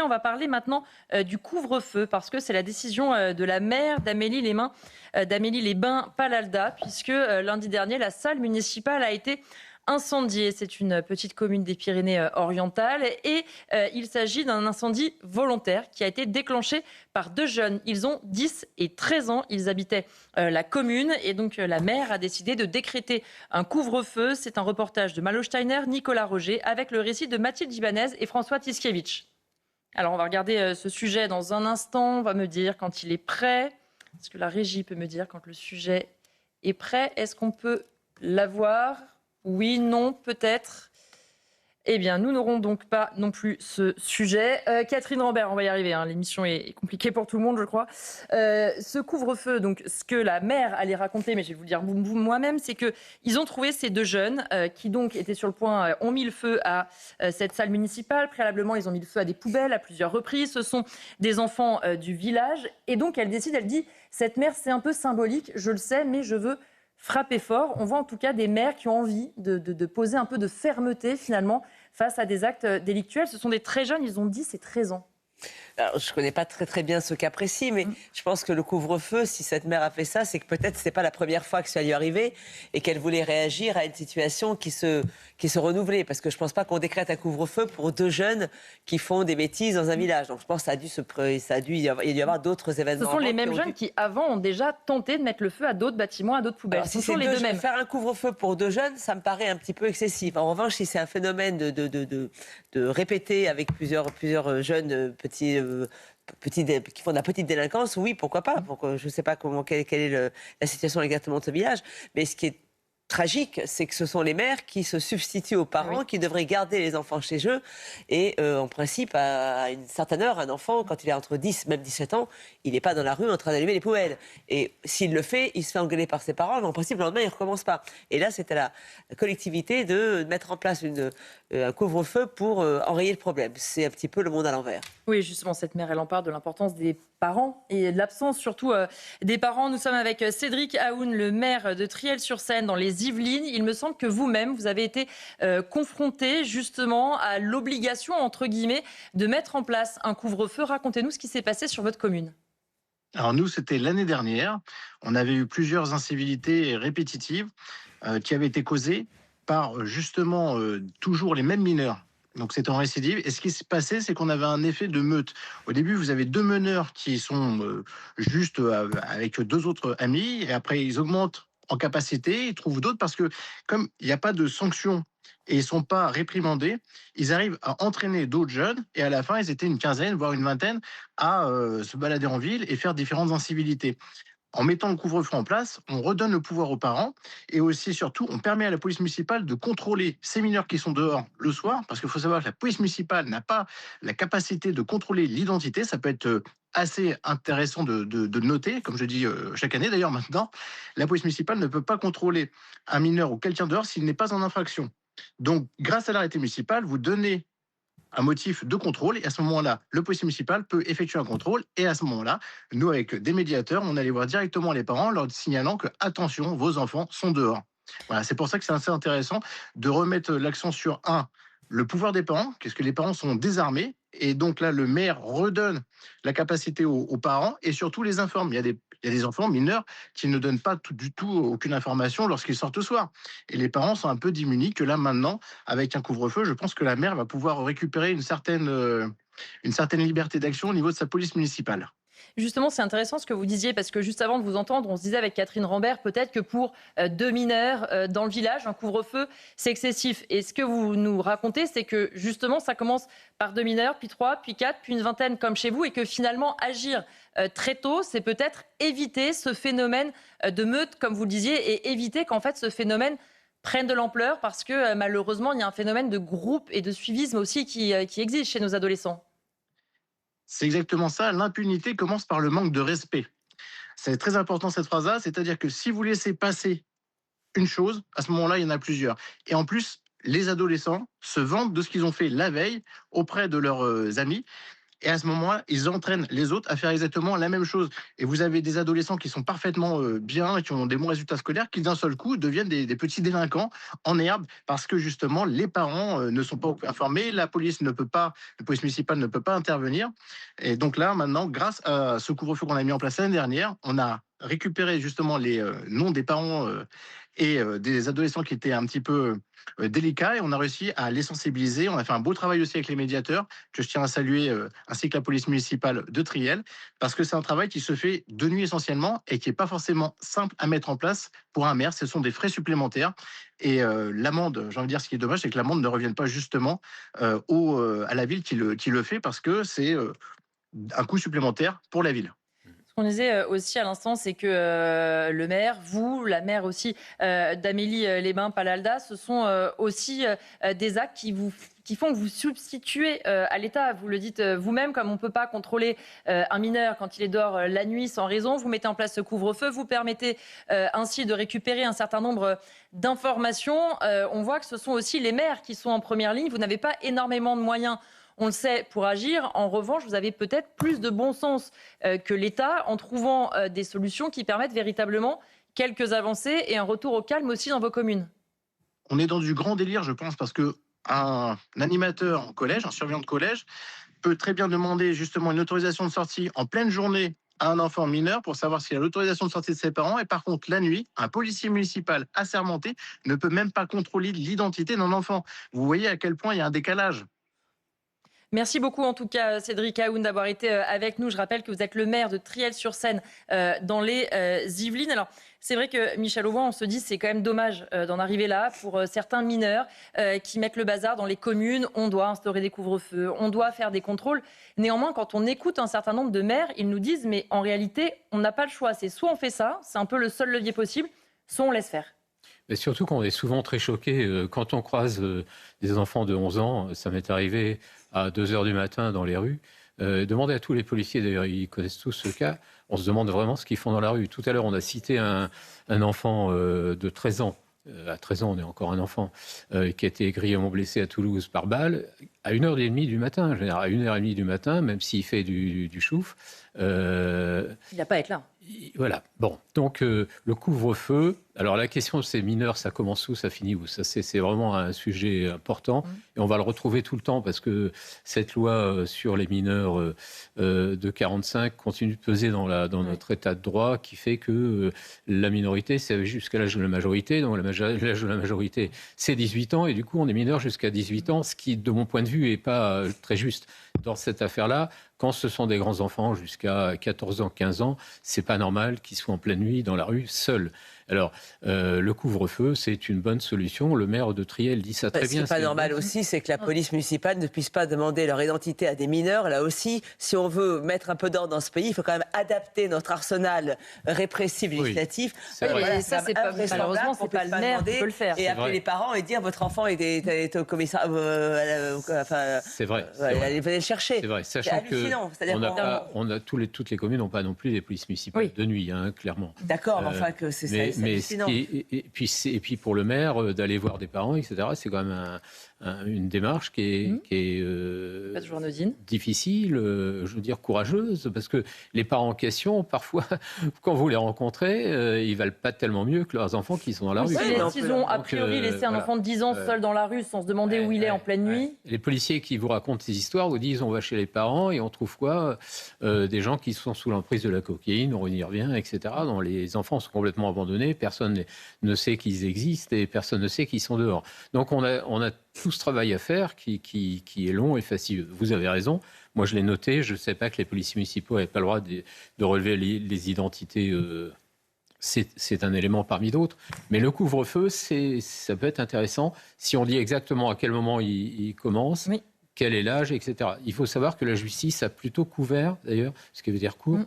On va parler maintenant du couvre-feu parce que c'est la décision de la maire d'Amélie-les-Bains-Palalda puisque lundi dernier, la salle municipale a été incendiée. C'est une petite commune des Pyrénées-Orientales et il s'agit d'un incendie volontaire qui a été déclenché par deux jeunes. Ils ont 10 et 13 ans. Ils habitaient la commune et donc la maire a décidé de décréter un couvre-feu. C'est un reportage de Malo Steiner, Nicolas Roger avec le récit de Mathilde Ibanez et François Tiskiewicz. Alors, on va regarder ce sujet dans un instant. On va me dire quand il est prêt. Est-ce que la régie peut me dire quand le sujet est prêt? Est-ce qu'on peut l'avoir? Oui, non, peut-être. Eh bien, nous n'aurons donc pas non plus ce sujet. Catherine Rambert, on va y arriver. L'émission est compliquée pour tout le monde, je crois. Ce couvre-feu, donc, ce que la maire allait raconter, mais je vais vous le dire moi-même, c'est qu'ils ont trouvé ces deux jeunes qui donc étaient sur le point, ont mis le feu à cette salle municipale. Préalablement, ils ont mis le feu à des poubelles à plusieurs reprises. Ce sont des enfants du village. Et donc, elle décide, elle dit, cette maire, c'est un peu symbolique, je le sais, mais je veux frapper fort. On voit en tout cas des maires qui ont envie de poser un peu de fermeté finalement face à des actes délictuels. Ce sont des très jeunes, ils ont 10 et 13 ans. Alors, je ne connais pas très bien ce cas précis, mais je pense que le couvre-feu, si cette mère a fait ça, c'est que peut-être ce n'est pas la première fois que ça lui arrivait et qu'elle voulait réagir à une situation qui se renouvelait. Parce que je ne pense pas qu'on décrète un couvre-feu pour deux jeunes qui font des bêtises dans un village. Donc je pense que ça a dû y avoir d'autres événements. Ce sont les mêmes jeunes qui, avant, ont déjà tenté de mettre le feu à d'autres bâtiments, à d'autres poubelles. Alors, ce sont les deux mêmes. Faire un couvre-feu pour deux jeunes, ça me paraît un petit peu excessif. En revanche, si c'est un phénomène de répéter avec plusieurs jeunes qui font de la petite délinquance, oui, pourquoi pas. Je ne sais pas quelle est la situation exactement de ce village, mais ce qui est tragique, c'est que ce sont les mères qui se substituent aux parents, qui devraient garder les enfants chez eux. Et en principe, à une certaine heure, un enfant, quand il est entre 10, même 17 ans, il n'est pas dans la rue en train d'allumer les poubelles. Et s'il le fait, il se fait engueuler par ses parents, mais en principe, le lendemain, il ne recommence pas. Et là, c'est à la collectivité de mettre en place un couvre-feu pour enrayer le problème. C'est un petit peu le monde à l'envers. Oui, justement, cette mère, elle en parle de l'importance des parents et de l'absence surtout des parents. Nous sommes avec Cédric Aoun, le maire de Triel-sur-Seine dans les Yvelines. Il me semble que vous-même, vous avez été confronté justement à l'obligation, entre guillemets, de mettre en place un couvre-feu. Racontez-nous ce qui s'est passé sur votre commune. Alors nous, c'était l'année dernière. On avait eu plusieurs incivilités répétitives qui avaient été causées par justement toujours les mêmes mineurs. Donc c'est en récidive. Et ce qui s'est passé, c'est qu'on avait un effet de meute. Au début, vous avez deux meneurs qui sont juste avec deux autres amis. Et après, ils augmentent en capacité. Ils trouvent d'autres parce que comme il n'y a pas de sanction et ils ne sont pas réprimandés, ils arrivent à entraîner d'autres jeunes. Et à la fin, ils étaient une quinzaine, voire une vingtaine, à se balader en ville et faire différentes incivilités. En mettant le couvre-feu en place, on redonne le pouvoir aux parents et aussi, surtout, on permet à la police municipale de contrôler ces mineurs qui sont dehors le soir, parce qu'il faut savoir que la police municipale n'a pas la capacité de contrôler l'identité. Ça peut être assez intéressant de noter, comme je dis chaque année d'ailleurs maintenant. La police municipale ne peut pas contrôler un mineur ou quelqu'un dehors s'il n'est pas en infraction. Donc, grâce à l'arrêté municipal, vous donnez un motif de contrôle et à ce moment-là, le policier municipal peut effectuer un contrôle et à ce moment-là, nous avec des médiateurs, on allait voir directement les parents leur signalant que attention, vos enfants sont dehors. Voilà, c'est pour ça que c'est assez intéressant de remettre l'accent sur le pouvoir des parents, qu'est-ce que les parents sont désarmés et donc là le maire redonne la capacité aux parents et surtout les informe. Il y a des enfants mineurs qui ne donnent pas du tout aucune information lorsqu'ils sortent le soir. Et les parents sont un peu démunis que là maintenant, avec un couvre-feu, je pense que la mère va pouvoir récupérer une certaine liberté d'action au niveau de sa police municipale. Justement, c'est intéressant ce que vous disiez, parce que juste avant de vous entendre, on se disait avec Catherine Rambert, peut-être que pour deux mineurs dans le village, un couvre-feu, c'est excessif. Et ce que vous nous racontez, c'est que justement, ça commence par deux mineurs, puis trois, puis quatre, puis une vingtaine comme chez vous, et que finalement, agir très tôt, c'est peut-être éviter ce phénomène de meute, comme vous le disiez, et éviter qu'en fait ce phénomène prenne de l'ampleur, parce que malheureusement, il y a un phénomène de groupe et de suivisme aussi qui existe chez nos adolescents. C'est exactement ça, l'impunité commence par le manque de respect. C'est très important cette phrase-là, c'est-à-dire que si vous laissez passer une chose, à ce moment-là, il y en a plusieurs. Et en plus, les adolescents se vantent de ce qu'ils ont fait la veille auprès de leurs amis. Et à ce moment-là, ils entraînent les autres à faire exactement la même chose. Et vous avez des adolescents qui sont parfaitement bien et qui ont des bons résultats scolaires, qui d'un seul coup deviennent des petits délinquants en herbe parce que justement les parents ne sont pas informés, la police municipale ne peut pas intervenir. Et donc là, maintenant, grâce à ce couvre-feu qu'on a mis en place l'année dernière, on a récupéré justement les noms des parents et des adolescents qui étaient un petit peu délicats, et on a réussi à les sensibiliser. On a fait un beau travail aussi avec les médiateurs, que je tiens à saluer, ainsi que la police municipale de Triel, parce que c'est un travail qui se fait de nuit essentiellement et qui n'est pas forcément simple à mettre en place pour un maire. Ce sont des frais supplémentaires. Et l'amende, j'ai envie de dire, ce qui est dommage, c'est que l'amende ne revienne pas justement à la ville qui le fait, parce que c'est un coût supplémentaire pour la ville. Ce qu'on disait aussi à l'instant, c'est que le maire, vous, la maire aussi d'Amélie-les-Bains-Palalda, ce sont aussi des actes qui font que vous substituez à l'État. Vous le dites vous-même, comme on ne peut pas contrôler un mineur quand il est dehors la nuit sans raison, vous mettez en place ce couvre-feu, vous permettez ainsi de récupérer un certain nombre d'informations. On voit que ce sont aussi les maires qui sont en première ligne. Vous n'avez pas énormément de moyens, on le sait, pour agir. En revanche, vous avez peut-être plus de bon sens que l'État en trouvant des solutions qui permettent véritablement quelques avancées et un retour au calme aussi dans vos communes. On est dans du grand délire, je pense, parce que un animateur en collège, un surveillant de collège, peut très bien demander justement une autorisation de sortie en pleine journée à un enfant mineur pour savoir s'il a l'autorisation de sortie de ses parents. Et par contre, la nuit, un policier municipal assermenté ne peut même pas contrôler l'identité d'un enfant. Vous voyez à quel point il y a un décalage. Merci beaucoup en tout cas Cédric Aoun d'avoir été avec nous. Je rappelle que vous êtes le maire de Triel-sur-Seine dans les Yvelines. Alors c'est vrai que Michel Aubin, on se dit c'est quand même dommage d'en arriver là pour certains mineurs qui mettent le bazar dans les communes. On doit instaurer des couvre-feux, on doit faire des contrôles. Néanmoins, quand on écoute un certain nombre de maires, ils nous disent mais en réalité on n'a pas le choix. C'est soit on fait ça, c'est un peu le seul levier possible, soit on laisse faire. Mais surtout qu'on est souvent très choqués quand on croise des enfants de 11 ans. Ça m'est arrivé à 2h du matin dans les rues. Demandez à tous les policiers, d'ailleurs, ils connaissent tous ce cas. On se demande vraiment ce qu'ils font dans la rue. Tout à l'heure, on a cité un enfant de 13 ans. À 13 ans, on est encore un enfant, qui a été grièvement blessé à Toulouse par balle à 1h30 du matin. Je veux dire, à 1h30 du matin, même s'il fait du chouf. Il n'a pas à être là. Voilà. Bon, donc le couvre-feu. Alors la question de ces mineurs, ça commence où, ça finit où? Ça, c'est vraiment un sujet important et on va le retrouver tout le temps parce que cette loi sur les mineurs de 45 continue de peser dans notre état de droit, qui fait que la minorité, c'est jusqu'à l'âge de la majorité. Donc l'âge de la majorité, c'est 18 ans et du coup on est mineur jusqu'à 18 ans, ce qui, de mon point de vue, n'est pas très juste dans cette affaire-là. Quand ce sont des grands enfants jusqu'à 14 ans, 15 ans, c'est pas normal qu'ils soient en pleine nuit dans la rue seuls. Alors, le couvre-feu, c'est une bonne solution. Le maire de Triel dit ça très bien. Ce qui n'est pas normal aussi, c'est que la police municipale ne puisse pas demander leur identité à des mineurs. Là aussi, si on veut mettre un peu d'ordre dans ce pays, il faut quand même adapter notre arsenal répressif législatif. Oui, voilà, ça, c'est pas, malheureusement, c'est pas le maire qui peut le faire. Et appeler les parents et dire votre enfant est au commissariat. C'est vrai. Allez le chercher. C'est vrai, sachant que toutes les communes n'ont pas non plus des polices municipales de nuit, clairement. D'accord, mais enfin que c'est hallucinant. Et puis pour le maire, d'aller voir des parents, etc., c'est quand même une démarche qui est pas toujours anodine, difficile, je veux dire courageuse, parce que les parents en question, parfois, quand vous les rencontrez, ils valent pas tellement mieux que leurs enfants qui sont dans la rue. S'ils ont a priori laissé un enfant de 10 ans seul dans la rue sans se demander où il est en pleine nuit. Les policiers qui vous racontent ces histoires vous disent on va chez les parents et on trouve quoi? Des gens qui sont sous l'emprise de la cocaïne, on y revient, etc. dont les enfants sont complètement abandonnés, personne ne sait qu'ils existent et personne ne sait qu'ils sont dehors. Donc on a tout ce travail à faire qui est long et fastidieux. Vous avez raison. Moi, je l'ai noté. Je ne sais pas que les policiers municipaux n'avaient pas le droit de relever les identités. C'est un élément parmi d'autres. Mais le couvre-feu, ça peut être intéressant si on dit exactement à quel moment il commence, quel est l'âge, etc. Il faut savoir que la justice a plutôt couvert, d'ailleurs, ce qui veut dire court,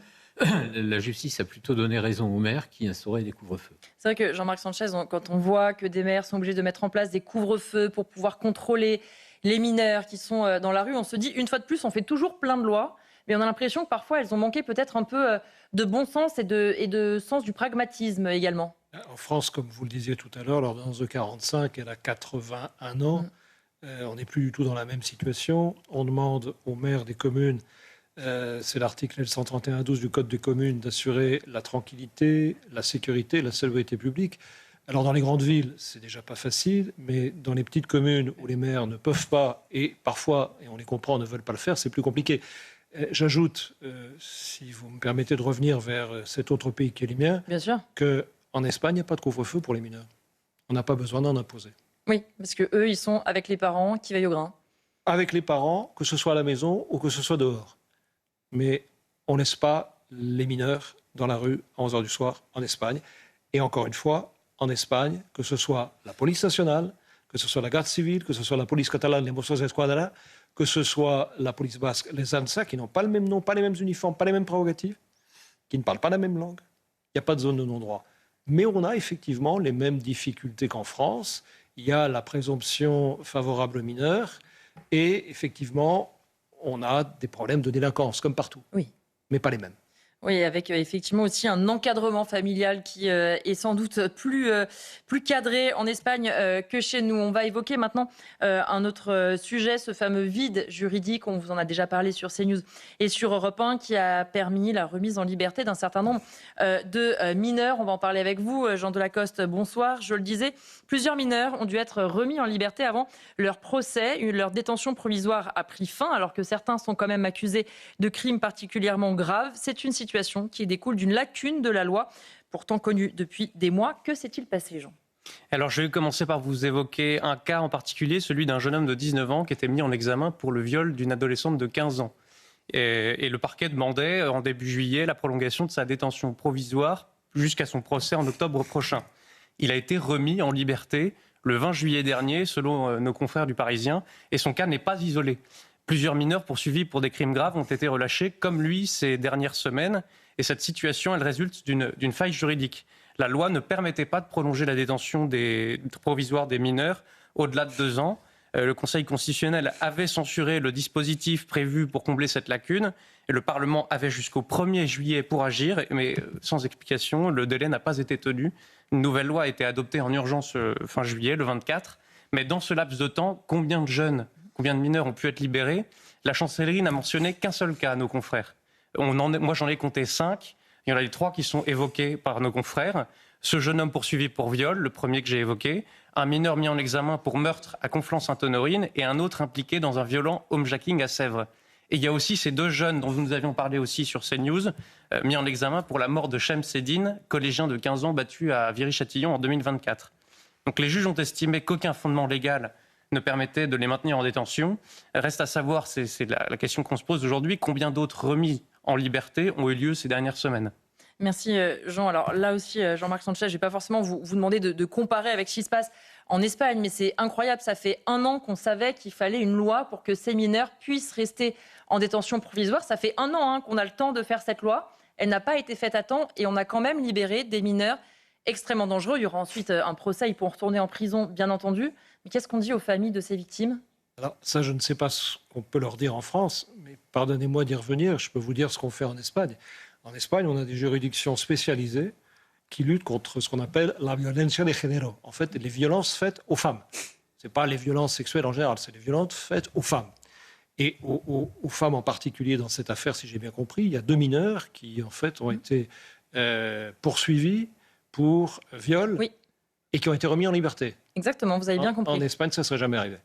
la justice a plutôt donné raison aux maires qui instauraient des couvre-feux. C'est vrai que Jean-Marc Sanchez, quand on voit que des maires sont obligés de mettre en place des couvre-feux pour pouvoir contrôler les mineurs qui sont dans la rue, on se dit, une fois de plus, on fait toujours plein de lois, mais on a l'impression que parfois elles ont manqué peut-être un peu de bon sens et de sens du pragmatisme également. En France, comme vous le disiez tout à l'heure, l'ordonnance de 45, elle a 81 ans. On n'est plus du tout dans la même situation. On demande aux maires des communes, c'est l'article L131-12 du Code des communes, d'assurer la tranquillité, la sécurité, la salubrité publique. Alors dans les grandes villes, c'est déjà pas facile, mais dans les petites communes où les maires ne peuvent pas, et parfois, et on les comprend, ne veulent pas le faire, c'est plus compliqué. J'ajoute, si vous me permettez de revenir vers cet autre pays qui est le mien, Bien sûr. qu'en Espagne, il n'y a pas de couvre-feu pour les mineurs. On n'a pas besoin d'en imposer. Oui, parce que eux, ils sont avec les parents qui veillent au grain. Avec les parents, que ce soit à la maison ou que ce soit dehors. Mais on ne laisse pas les mineurs dans la rue à 11h du soir en Espagne. Et encore une fois, en Espagne, que ce soit la police nationale, que ce soit la garde civile, que ce soit la police catalane, les Mossos d'Esquadra, que ce soit la police basque, les ANSA, qui n'ont pas le même nom, pas les mêmes uniformes, pas les mêmes prérogatives, qui ne parlent pas la même langue. Il n'y a pas de zone de non-droit. Mais on a effectivement les mêmes difficultés qu'en France. Il y a la présomption favorable aux mineurs et effectivement, on a des problèmes de délinquance, comme partout. Oui. Mais pas les mêmes. Oui, avec effectivement aussi un encadrement familial qui est sans doute plus cadré en Espagne que chez nous. On va évoquer maintenant un autre sujet, ce fameux vide juridique. On vous en a déjà parlé sur CNews et sur Europe 1 qui a permis la remise en liberté d'un certain nombre de mineurs. On va en parler avec vous, Jean Delacoste. Bonsoir. Je le disais, plusieurs mineurs ont dû être remis en liberté avant leur procès. Leur détention provisoire a pris fin alors que certains sont quand même accusés de crimes particulièrement graves. C'est une situation qui découle d'une lacune de la loi, pourtant connue depuis des mois. Que s'est-il passé, Jean ? Alors, je vais commencer par vous évoquer un cas en particulier, celui d'un jeune homme de 19 ans qui était mis en examen pour le viol d'une adolescente de 15 ans. Et le parquet demandait, en début juillet, la prolongation de sa détention provisoire jusqu'à son procès en octobre prochain. Il a été remis en liberté le 20 juillet dernier, selon nos confrères du Parisien, et son cas n'est pas isolé. Plusieurs mineurs poursuivis pour des crimes graves ont été relâchés, comme lui, ces dernières semaines. Et cette situation, elle résulte d'une faille juridique. La loi ne permettait pas de prolonger la détention provisoire des mineurs au-delà de 2 ans. Le Conseil constitutionnel avait censuré le dispositif prévu pour combler cette lacune. Et le Parlement avait jusqu'au 1er juillet pour agir, mais sans explication, le délai n'a pas été tenu. Une nouvelle loi a été adoptée en urgence fin juillet, le 24. Mais dans ce laps de temps, combien de mineurs ont pu être libérés? La chancellerie n'a mentionné qu'un seul cas à nos confrères. Moi, j'en ai compté 5. Il y en a les 3 qui sont évoqués par nos confrères. Ce jeune homme poursuivi pour viol, le premier que j'ai évoqué, un mineur mis en examen pour meurtre à Conflans-Sainte-Honorine et un autre impliqué dans un violent homejacking à Sèvres. Et il y a aussi ces 2 jeunes dont nous avions parlé aussi sur CNews, mis en examen pour la mort de Chemseddine, collégien de 15 ans battu à Viry-Châtillon en 2024. Donc les juges ont estimé qu'aucun fondement légal ne permettait de les maintenir en détention. Reste à savoir, c'est la question qu'on se pose aujourd'hui, combien d'autres remis en liberté ont eu lieu ces dernières semaines? Merci Jean. Alors là aussi, Jean-Marc Sanchez, je ne vais pas forcément vous demander de comparer avec ce qui se passe en Espagne, mais c'est incroyable. Ça fait 1 an qu'on savait qu'il fallait une loi pour que ces mineurs puissent rester en détention provisoire. Ça fait 1 an qu'on a le temps de faire cette loi. Elle n'a pas été faite à temps et on a quand même libéré des mineurs extrêmement dangereux. Il y aura ensuite un procès, ils pourront retourner en prison, bien entendu. Mais qu'est-ce qu'on dit aux familles de ces victimes ? Alors ça, je ne sais pas ce qu'on peut leur dire en France, mais pardonnez-moi d'y revenir, je peux vous dire ce qu'on fait en Espagne. En Espagne, on a des juridictions spécialisées qui luttent contre ce qu'on appelle la violencia de género. En fait, les violences faites aux femmes. Ce n'est pas les violences sexuelles en général, c'est les violences faites aux femmes. Et aux femmes en particulier dans cette affaire, si j'ai bien compris, il y a 2 mineurs qui, en fait, ont été poursuivis pour viol et qui ont été remis en liberté. Exactement, vous avez bien compris. En Espagne, ça ne serait jamais arrivé.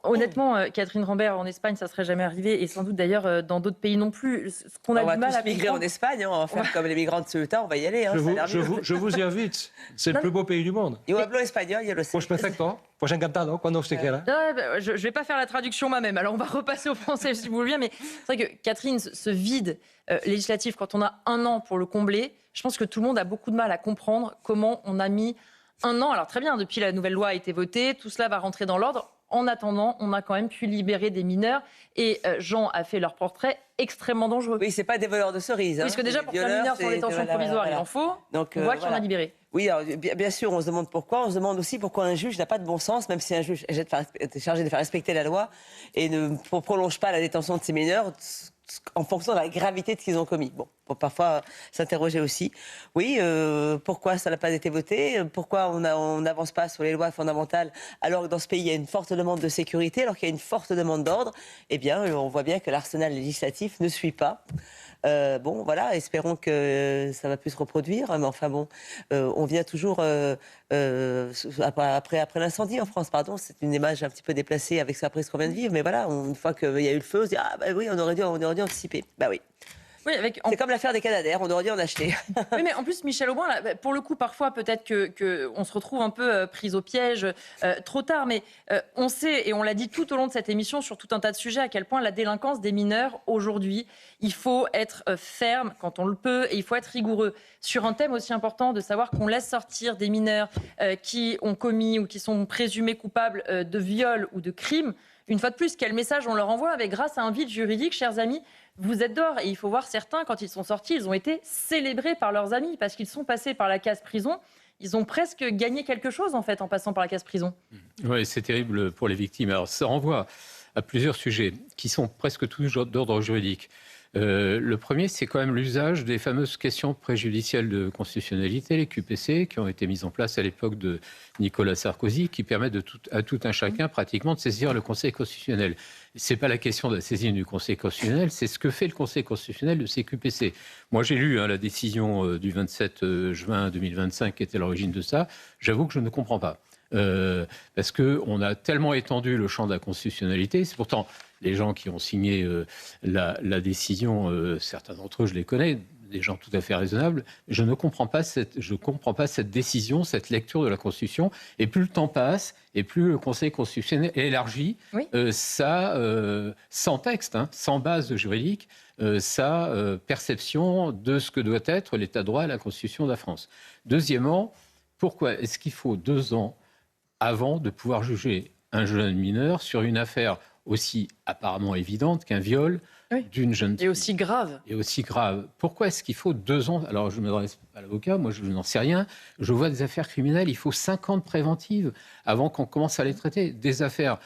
Honnêtement, Catherine Rambert, en Espagne, ça ne serait jamais arrivé, et sans doute d'ailleurs dans d'autres pays non plus. Ce qu'on a on va du mal tous à migrer en Espagne, on va faire comme les migrants de Ceuta, on va y aller. Je vous y invite, c'est le plus beau pays du monde. Yo hablo espagnol, yo lo sé. Pues perfecto, pues encantado, cuando usted quiera. Je ne vais pas faire la traduction moi-même, alors on va repasser au français si vous voulez bien, mais c'est vrai que Catherine, ce vide législatif, quand on a 1 an pour le combler, je pense que tout le monde a beaucoup de mal à comprendre comment on a mis 1 an. Alors très bien, depuis la nouvelle loi a été votée, tout cela va rentrer dans l'ordre. En attendant, on a quand même pu libérer des mineurs et Jean a fait leur portrait extrêmement dangereux. Oui, c'est pas des voleurs de cerises. Parce que déjà, pour qu'un mineur soit en détention provisoire, il en faut. Donc, on voit qu'il y en a libéré. Oui, alors, bien sûr, on se demande pourquoi. On se demande aussi pourquoi un juge n'a pas de bon sens, même si un juge est chargé de faire respecter la loi et ne prolonge pas la détention de ces mineurs, en fonction de la gravité de ce qu'ils ont commis. Bon, faut parfois s'interroger aussi. Oui, pourquoi ça n'a pas été voté? Pourquoi on n'avance pas sur les lois fondamentales alors que dans ce pays, il y a une forte demande de sécurité, alors qu'il y a une forte demande d'ordre? Eh bien, on voit bien que l'arsenal législatif ne suit pas. Bon, voilà, espérons que ça va plus se reproduire. Mais enfin bon, on vient toujours après l'incendie en France. Pardon, c'est une image un petit peu déplacée après ce qu'on vient de vivre. Mais voilà, une fois qu'il y a eu le feu, on se dit ah bah oui, on aurait dû anticiper. Bah oui. Oui, C'est comme l'affaire des Canadair, on aurait dû en acheter. Oui, mais en plus, Michel Auboin, là, pour le coup, parfois, peut-être qu'on se retrouve un peu pris au piège trop tard, mais on sait, et on l'a dit tout au long de cette émission sur tout un tas de sujets, à quel point la délinquance des mineurs, aujourd'hui, il faut être ferme quand on le peut, et il faut être rigoureux. Sur un thème aussi important de savoir qu'on laisse sortir des mineurs qui ont commis ou qui sont présumés coupables de viol ou de crimes, une fois de plus, quel message on leur envoie avec grâce à un vide juridique, chers amis? Vous êtes dehors, et il faut voir certains, quand ils sont sortis, ils ont été célébrés par leurs amis parce qu'ils sont passés par la case prison. Ils ont presque gagné quelque chose, en fait, en passant par la case prison. Oui, c'est terrible pour les victimes. Alors, ça renvoie à plusieurs sujets qui sont presque tous d'ordre juridique. Le premier, c'est quand même l'usage des fameuses questions préjudicielles de constitutionnalité, les QPC, qui ont été mises en place à l'époque de Nicolas Sarkozy, qui permettent à tout un chacun pratiquement de saisir le Conseil constitutionnel. Ce n'est pas la question de la saisine du Conseil constitutionnel, c'est ce que fait le Conseil constitutionnel de ces QPC. Moi, j'ai lu la décision du 27 juin 2025 qui était à l'origine de ça. J'avoue que je ne comprends pas. Parce qu'on a tellement étendu le champ de la constitutionnalité. C'est pourtant les gens qui ont signé la décision, certains d'entre eux, je les connais, des gens tout à fait raisonnables. Je ne comprends pas cette décision, cette lecture de la Constitution. Et plus le temps passe, et plus le Conseil constitutionnel élargit sans texte, sans base juridique, sa perception de ce que doit être l'état de droit et la Constitution de la France. Deuxièmement, pourquoi est-ce qu'il faut 2 ans avant de pouvoir juger un jeune mineur sur une affaire aussi apparemment évidente qu'un viol d'une jeune fille? Et aussi grave. Et aussi grave. Pourquoi est-ce qu'il faut 2 ans? Alors, je ne m'adresse pas à l'avocat, moi je n'en sais rien. Je vois des affaires criminelles, il faut 5 ans de préventive avant qu'on commence à les traiter. Des affaires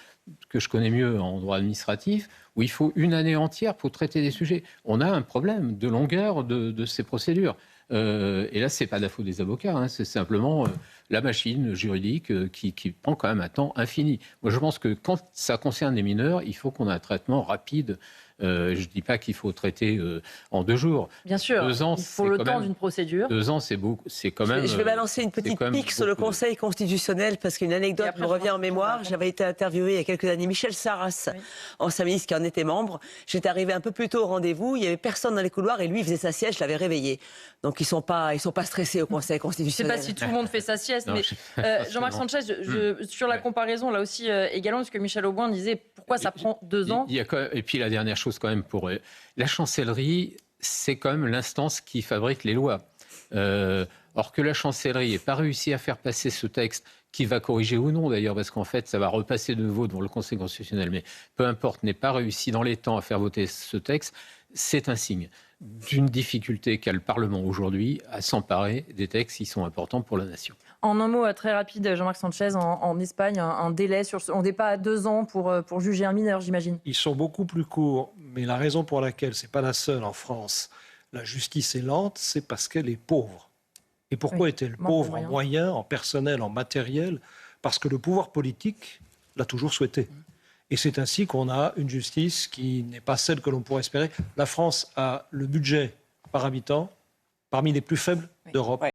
que je connais mieux en droit administratif, où il faut 1 année entière pour traiter des sujets. On a un problème de longueur de ces procédures. Et là, ce n'est pas de la faute des avocats, c'est simplement la machine juridique qui prend quand même un temps infini. Moi, je pense que quand ça concerne les mineurs, il faut qu'on ait un traitement rapide. Je ne dis pas qu'il faut traiter en 2 jours. Bien sûr, 2 ans, il faut le temps d'une procédure. 2 ans, c'est beaucoup. C'est quand même. Je vais balancer une petite pique sur le Conseil constitutionnel parce qu'une anecdote me revient en mémoire. J'avais été interviewé il y a quelques années Michel Sarras, ancien ministre qui en était membre. J'étais arrivé un peu plus tôt au rendez-vous. Il n'y avait personne dans les couloirs et lui il faisait sa sieste. Je l'avais réveillé. Donc ils sont pas stressés au Conseil constitutionnel. Je ne sais pas si tout le monde fait sa sieste, Non, mais Jean-Marc Sanchez, sur la comparaison là aussi également, parce que Michel Auboin disait pourquoi ça prend 2 ans. Et puis la dernière chose quand même pour la chancellerie, c'est quand même l'instance qui fabrique les lois. Or que la chancellerie n'ait pas réussi à faire passer ce texte, qui va corriger ou non d'ailleurs, parce qu'en fait ça va repasser de nouveau devant le Conseil constitutionnel, mais peu importe, n'ait pas réussi dans les temps à faire voter ce texte, c'est un signe d'une difficulté qu'a le Parlement aujourd'hui à s'emparer des textes qui sont importants pour la nation. En un mot très rapide, Jean-Marc Sanchez, en Espagne, un délai on n'est pas à 2 ans pour juger un mineur, j'imagine. Ils sont beaucoup plus courts, mais la raison pour laquelle, c'est pas la seule en France, la justice est lente, c'est parce qu'elle est pauvre. Et pourquoi est-elle pauvre en moyens, en personnel, en matériel? Parce que le pouvoir politique l'a toujours souhaité. Et c'est ainsi qu'on a une justice qui n'est pas celle que l'on pourrait espérer. La France a le budget par habitant parmi les plus faibles d'Europe.